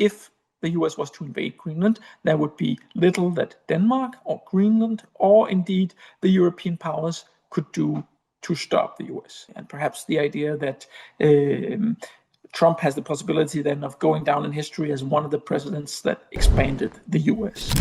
if the US was to invade Greenland, there would be little that Denmark or Greenland or indeed the European powers could do to stop the US. And perhaps the idea that Trump has the possibility then of going down in history as one of the presidents that expanded the US.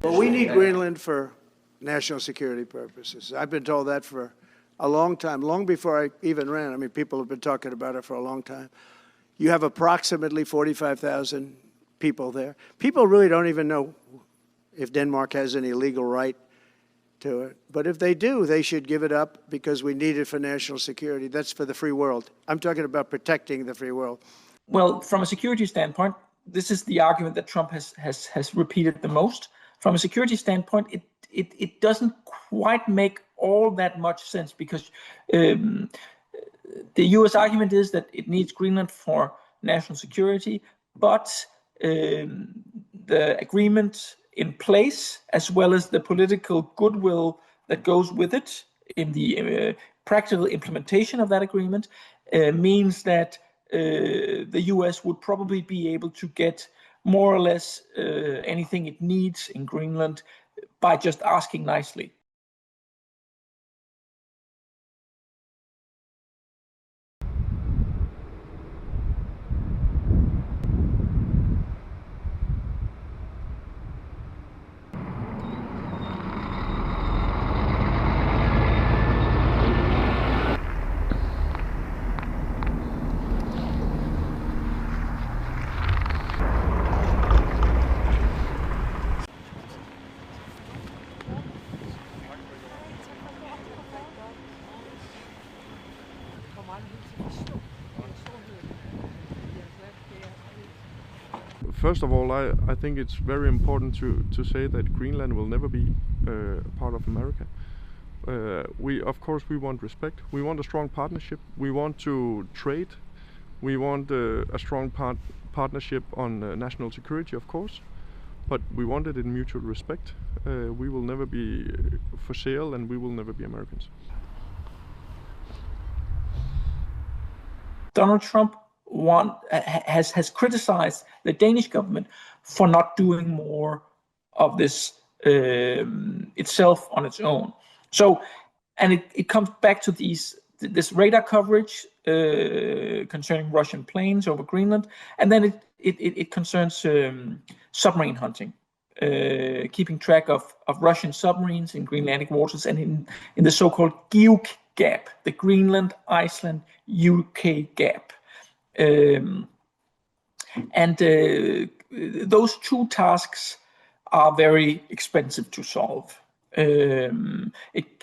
Well, we need Greenland for national security purposes. I've been told that for a long time, long before I even ran. I mean, people have been talking about it for a long time. You have approximately 45,000 people there. People really don't even know if Denmark has any legal right to it. But if they do, they should give it up because we need it for national security. That's for the free world. I'm talking about protecting the free world. Well, from a security standpoint, this is the argument that Trump has repeated the most. From a security standpoint, it doesn't quite make all that much sense because the US argument is that it needs Greenland for national security, but the agreement in place, as well as the political goodwill that goes with it in the practical implementation of that agreement, means that the US would probably be able to get more or less anything it needs in Greenland by just asking nicely. First of all, I think it's very important to say that Greenland will never be part of America. Of course, we want respect. We want a strong partnership. We want to trade. We want a strong partnership on national security, of course. But we want it in mutual respect. We will never be for sale, and we will never be Americans. Donald Trump has criticized the Danish government for not doing more of this itself on its own. So, and it comes back to this radar coverage concerning Russian planes over Greenland, and then it concerns submarine hunting, keeping track of Russian submarines in Greenlandic waters and in the so-called GEOC gap, the Greenland, Iceland, UK gap. Those two tasks are very expensive to solve. It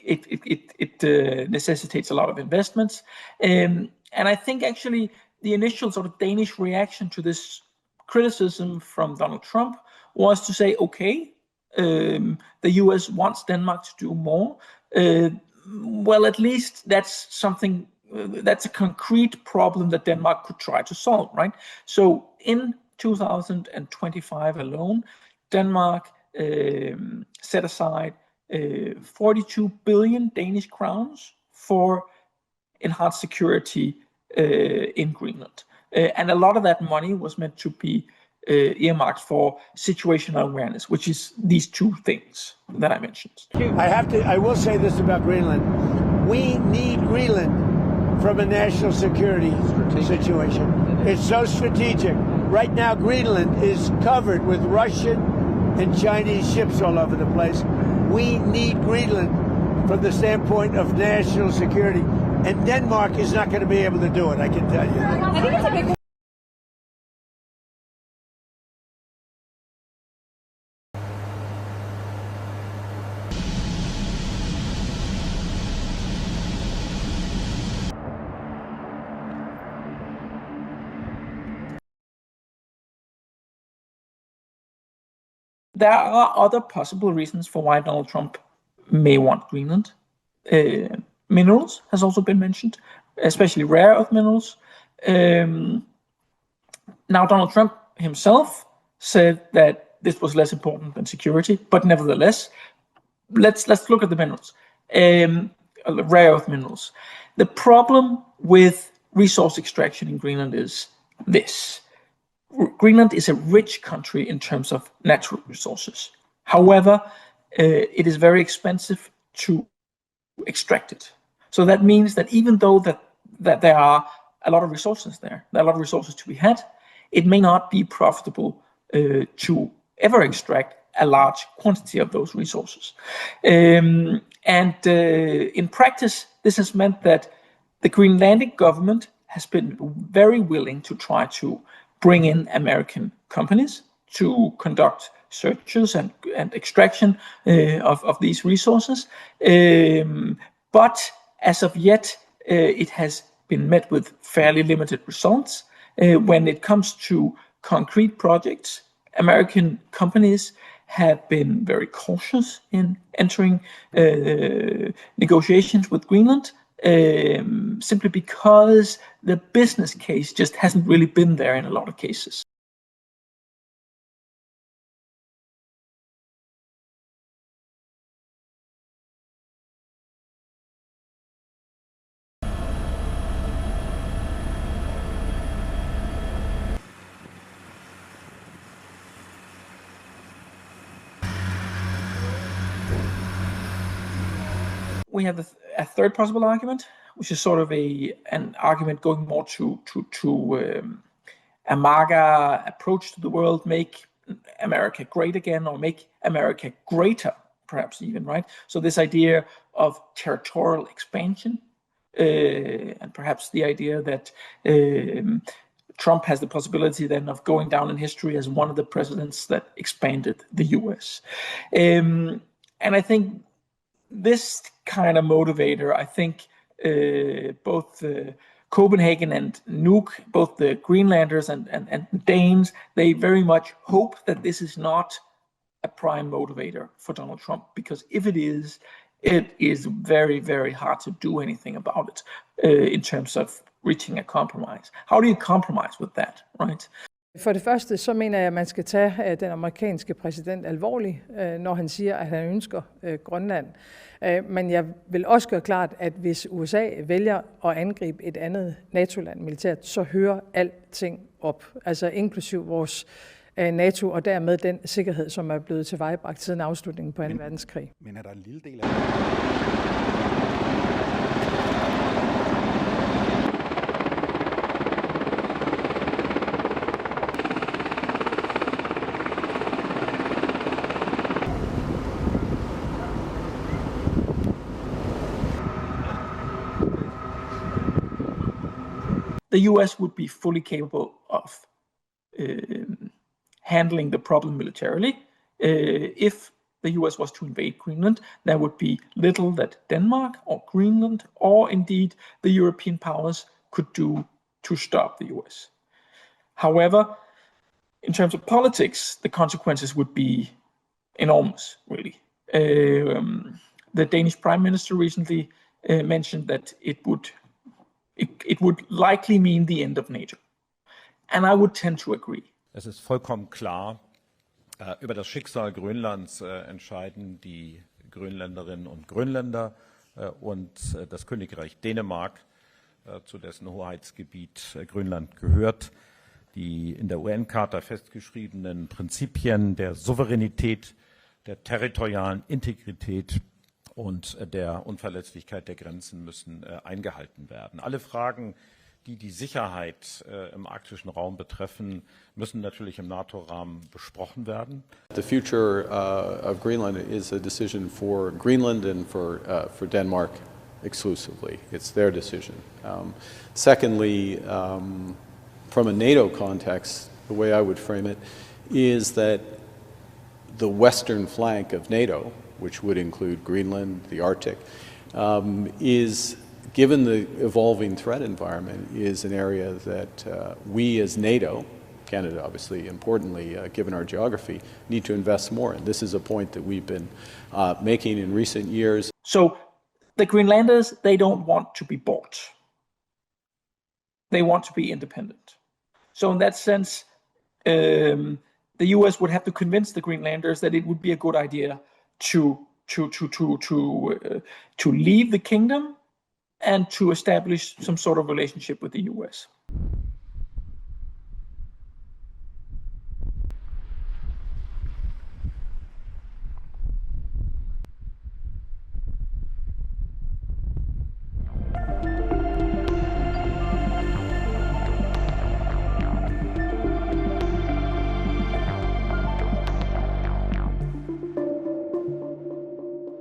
necessitates a lot of investments, and I think actually the initial sort of Danish reaction to this criticism from Donald Trump was to say, okay, the US wants Denmark to do more. Well, at least that's something. That's a concrete problem that Denmark could try to solve, right? So in 2025 alone, Denmark set aside 42 billion Danish crowns for enhanced security in Greenland. And a lot of that money was meant to be earmarked for situational awareness, which is these two things that I mentioned. I will say this about Greenland. We need Greenland from a national security situation. It's so strategic. Right now, Greenland is covered with Russian and Chinese ships all over the place. We need Greenland from the standpoint of national security. And Denmark is not going to be able to do it, I can tell you. I think it's a big There are other possible reasons for why Donald Trump may want Greenland. Minerals has also been mentioned, especially rare earth minerals. Now, Donald Trump himself said that this was less important than security, but nevertheless, let's look at the minerals, rare earth minerals. The problem with resource extraction in Greenland is this. Greenland is a rich country in terms of natural resources. However, it is very expensive to extract it. So that means that even though that there are a lot of resources there are a lot of resources to be had, it may not be profitable to ever extract a large quantity of those resources. In practice, this has meant that the Greenlandic government has been very willing to try to bring in American companies to conduct searches and extraction of these resources. But as of yet, it has been met with fairly limited results. When it comes to concrete projects, American companies have been very cautious in entering negotiations with Greenland, simply because the business case just hasn't really been there in a lot of cases. We have a third possible argument, which is sort of an argument going more to a MAGA approach to the world, make America great again, or make America greater, perhaps even, right? So this idea of territorial expansion, and perhaps the idea that Trump has the possibility then of going down in history as one of the presidents that expanded the US. And I think this kind of motivator, I think both Copenhagen and Nuuk, both the Greenlanders and Danes, they very much hope that this is not a prime motivator for Donald Trump, because if it is very, very hard to do anything about it in terms of reaching a compromise. How do you compromise with that, right? For det første, så mener jeg, at man skal tage den amerikanske præsident alvorligt, når han siger, at han ønsker Grønland. Men jeg vil også gøre klart, at hvis USA vælger at angribe et andet NATO-land militært, så hører alting op. Altså inklusiv vores NATO og dermed den sikkerhed, som er blevet tilvejebragt siden afslutningen på 2. verdenskrig. Men er der en lille del af the US would be fully capable of handling the problem militarily. If the US was to invade Greenland, there would be little that Denmark or Greenland or indeed the European powers could do to stop the US. However, in terms of politics, the consequences would be enormous, really. The Danish Prime Minister recently mentioned that it would likely mean the end of NATO. And I would tend to agree. Es ist vollkommen klar, über das Schicksal Grönlands entscheiden die Grönländerinnen und Grönländer und das Königreich Dänemark, zu dessen Hoheitsgebiet Grönland gehört. Die in der UN-Charta festgeschriebenen Prinzipien der Souveränität, der territorialen Integrität und der Unverletzlichkeit der Grenzen müssen eingehalten werden. Alle Fragen, die die Sicherheit im arktischen Raum betreffen, müssen natürlich im NATO-Rahmen besprochen werden. The future of Greenland is a decision for Greenland and for Denmark exclusively. It's their decision. Secondly, from a NATO context, the way I would frame it is that the western flank of NATO, which would include Greenland, the Arctic, is, given the evolving threat environment, is an area that we as NATO, Canada obviously importantly, given our geography, need to invest more in. This is a point that we've been making in recent years. So The Greenlanders, they don't want to be bought. They want to be independent. So in that sense, the US would have to convince the Greenlanders that it would be a good idea to leave the kingdom and to establish some sort of relationship with the US.